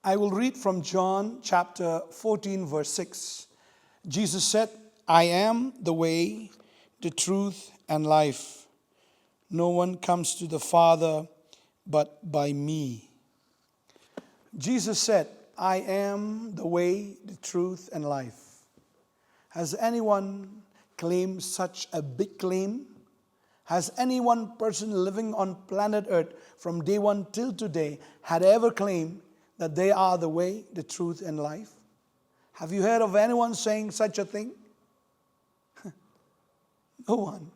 I will read from John chapter 14, verse 6. Jesus said, I am the way, the truth, and life. No one comes to the Father but by me. Jesus said, I am the way, the truth, and life. Has anyone claimed such a big claim? Has any one person living on planet Earth from day one till today had ever claimed that they are the way, the truth, and life? Have you heard of anyone saying such a thing? No one.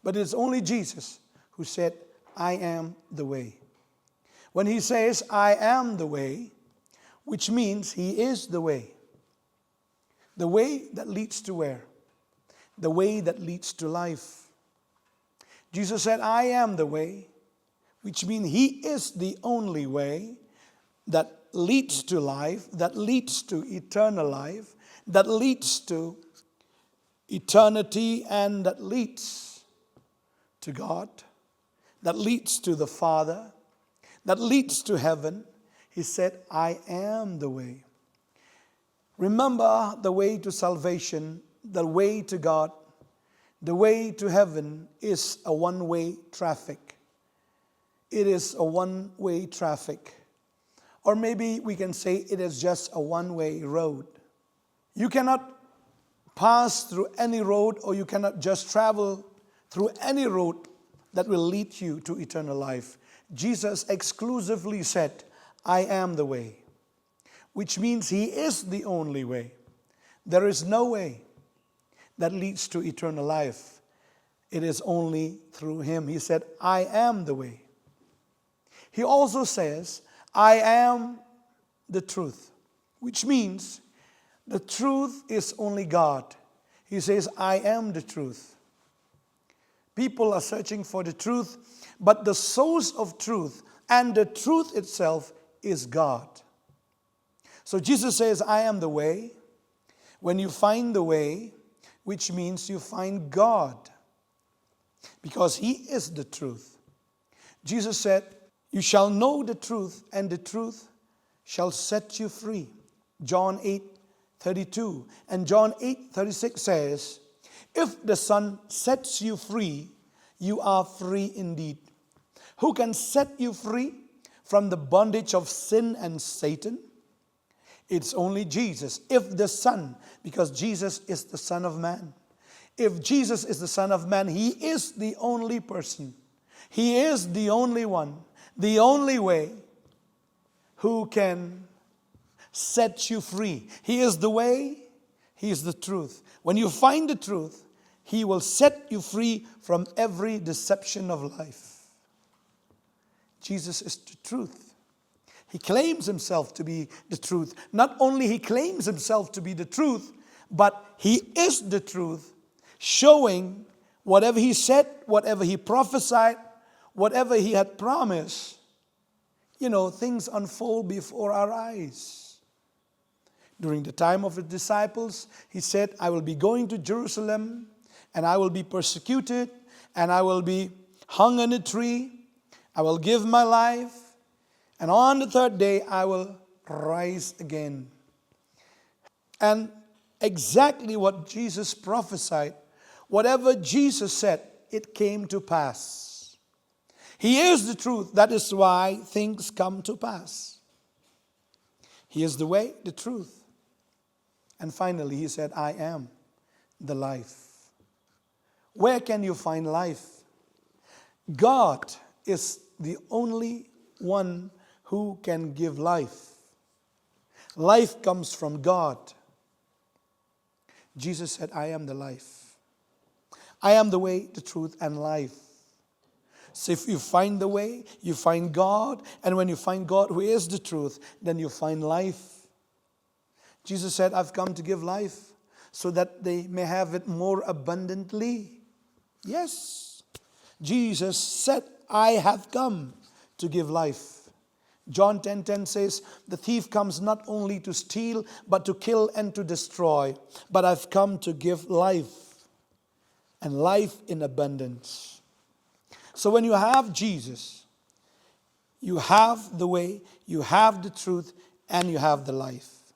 But it's only Jesus who said, I am the way. When he says, I am the way, which means he is the way. The way that leads to where? The way that leads to life. Jesus said, I am the way, which means he is the only way that leads to life, that leads to eternal life, that leads to eternity, and that leads to God, that leads to the Father, that leads to heaven. He said, I am the way. Remember, the way to salvation, the way to God, the way to heaven is a one-way traffic. It is a one-way traffic. Or maybe we can say it is just a one-way road. You cannot pass through any road, or you cannot just travel through any road that will lead you to eternal life. Jesus exclusively said, I am the way, which means he is the only way. There is no way that leads to eternal life. It is only through him. He said, I am the way. He also says, I am the truth, which means the truth is only God. He says, I am the truth. People are searching for the truth, but the source of truth and the truth itself is God. So Jesus says, I am the way. When you find the way, which means you find God, because he is the truth. Jesus said, you shall know the truth, and the truth shall set you free. John 8:32. And John 8:36 says, if the Son sets you free, you are free indeed. Who can set you free from the bondage of sin and Satan? It's only Jesus. If the Son, because Jesus is the Son of Man. If Jesus is the Son of Man, he is the only person. He is the only one, the only way who can set you free. He is the way, he is the truth. When you find the truth, he will set you free from every deception of life. Jesus is the truth. He claims himself to be the truth. Not only he claims himself to be the truth, but he is the truth, showing whatever he said, whatever he prophesied, whatever he had promised, things unfold before our eyes. During the time of the disciples, he said, I will be going to Jerusalem, and I will be persecuted, and I will be hung on a tree. I will give my life, and on the third day I will rise again. And exactly what Jesus prophesied, whatever Jesus said, it came to pass. He is the truth. That is why things come to pass. He is the way, the truth. And finally, he said, I am the life. Where can you find life? God is the only one who can give life. Life comes from God. Jesus said, I am the life. I am the way, the truth, and life. So if you find the way, you find God. And when you find God, who is the truth, then you find life. Jesus said, I've come to give life so that they may have it more abundantly. Yes. Jesus said, I have come to give life. John 10:10 says, the thief comes not only to steal, but to kill and to destroy. But I've come to give life, and life in abundance. So when you have Jesus, you have the way, you have the truth, and you have the life.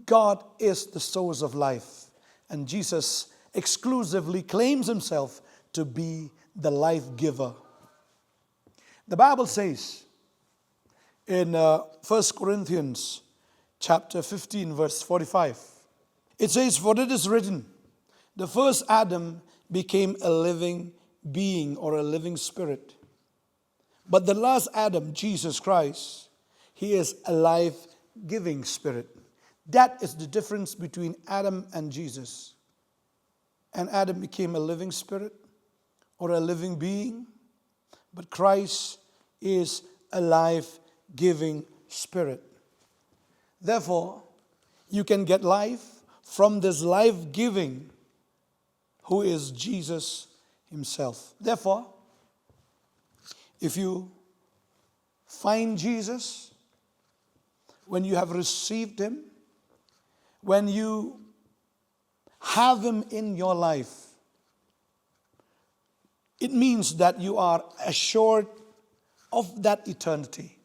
God is the source of life, and Jesus exclusively claims himself to be the life giver. The Bible says in 1 Corinthians chapter 15 verse 45, it says, "For it is written, the first Adam became a living being or a living spirit. But the last Adam, Jesus Christ, he is a life-giving spirit." That is the difference between Adam and Jesus. And Adam became a living spirit or a living being, but Christ is a life-giving spirit. Therefore, you can get life from this life-giving who is Jesus himself. Therefore, if you find Jesus, when you have received him, when you have him in your life, it means that you are assured of that eternity.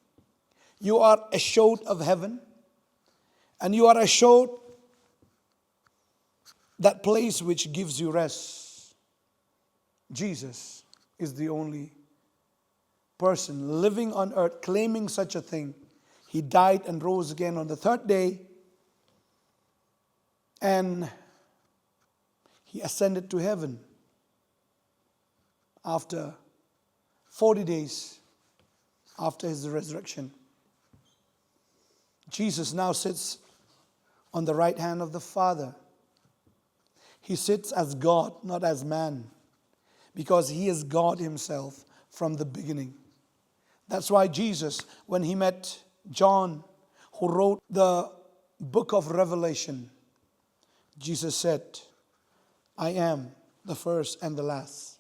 You are assured of heaven, and you are assured that place which gives you rest. Jesus is the only person living on earth claiming such a thing. He died and rose again on the third day, and he ascended to heaven after 40 days after his resurrection. Jesus now sits on the right hand of the Father. He sits as God, not as man, because he is God himself from the beginning. That's why Jesus, when he met John, who wrote the book of Revelation, Jesus said, "I am the first and the last.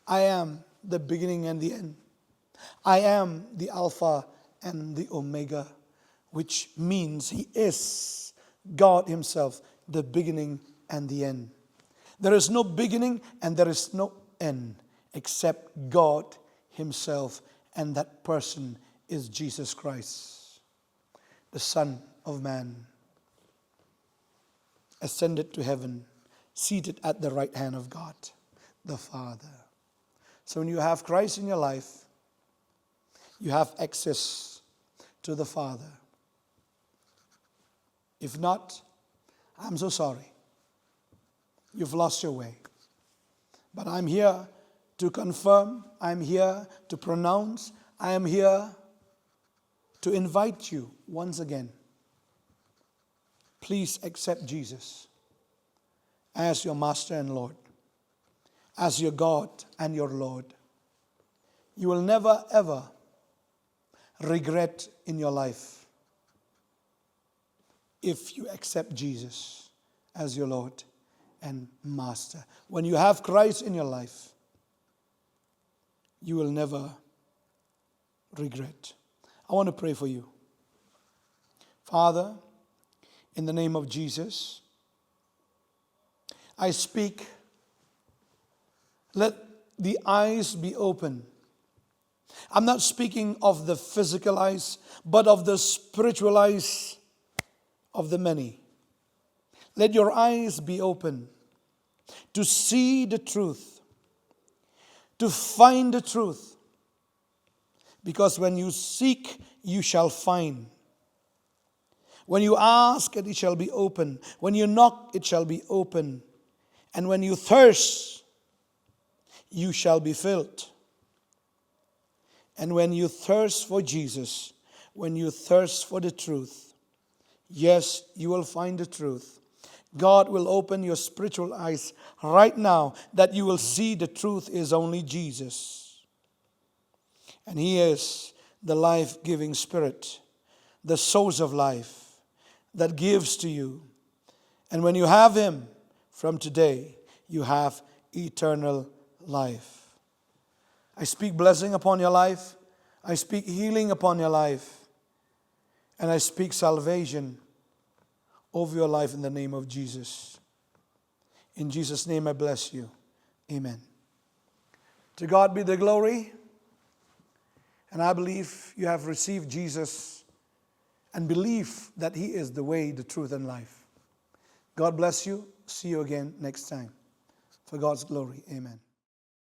I am the beginning and the end. I am the Alpha and the Omega," which means he is God himself, the beginning and the end. There is no beginning and there is no end except God himself, and that person is Jesus Christ, the Son of Man, ascended to heaven, seated at the right hand of God, the Father. So when you have Christ in your life, you have access to the Father. If not, I'm so sorry. You've lost your way. But I'm here to confirm, I'm here to pronounce, I am here to invite you once again. Please accept Jesus as your Master and Lord, as your God and your Lord. You will never ever regret in your life if you accept Jesus as your Lord and Master. When you have Christ in your life, you will never regret. I want to pray for you. Father, in the name of Jesus, I speak, let the eyes be open. I'm not speaking of the physical eyes, but of the spiritual eyes of the many. Let your eyes be open to see the truth, to find the truth. Because when you seek, you shall find. When you ask, it shall be open. When you knock, it shall be open. And when you thirst, you shall be filled. And when you thirst for Jesus, when you thirst for the truth, yes, you will find the truth. God will open your spiritual eyes right now that you will see the truth is only Jesus. And he is the life-giving Spirit, the source of life that gives to you. And when you have him from today, you have eternal life. I speak blessing upon your life. I speak healing upon your life. And I speak salvation over your life in the name of Jesus. In Jesus' name I bless you. Amen. To God be the glory. And I believe you have received Jesus and believe that He is the way, the truth, and life. God bless you. See you again next time. For God's glory. Amen.